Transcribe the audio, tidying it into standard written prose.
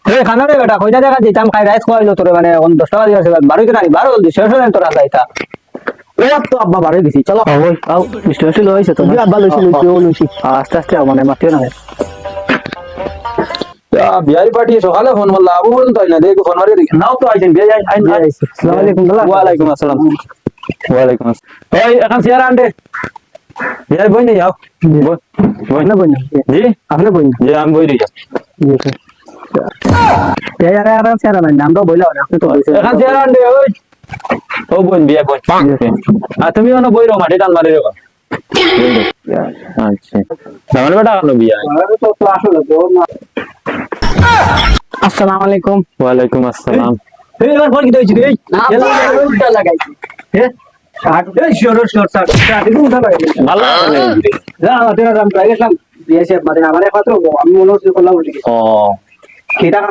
এই খানা রে বেটা কইটা জায়গা দিতাম খাই রাইস খাওয়াইলো তোরে মানে 10 টাকা দিয়েছে 12 কে নানি 12 জলদি শেষ হয়ে তোরা যাইতা ওই তো আব্বা বাড়ি গেছি চলো ওই আও মিষ্টি মিষ্টি লইছে তো আব্বা লইছি আস্তে আস্তে মানে মাতিও না বিহারি পার্টি সকালে ফোন মারলা আবু বলুন তাই না দেখো ফোন মারিয়ে দেখি নাও তো আইছেন বিয়ে যাই আসসালামু আলাইকুম ওয়া আলাইকুম আসসালাম ওয়া আলাইকুম আসসালাম ওই এখন চেয়ার আনতে বিহারি বই নেই যাও বই না জি আপনি বই জি আমি বই দিই চেয়ার আর চেয়ার না আমরা বইলা না আপনি তো এখন চেয়ার আনতে ওই ও বোন বিয়া বই আর তুমি ওনা বই রো মাটি টান মারি রে আচ্ছা তাহলে বেটা আনো বিয়া তো আসলে তো আসসালামু আলাইকুম ওয়া আলাইকুম আসসালাম এই এবার ফোন কি দিয়েছি রে না উল্টা লাগাইছি হ্যাঁ শার্ট এই শর্ট শার্ট দিন উঠা লাগাইছি ভালো লাগে না আমাদের রাম প্রাইভেট নাম দিয়েছে মানে আমার একমাত্র আমি মনে হচ্ছে করলাম ও কি টাকা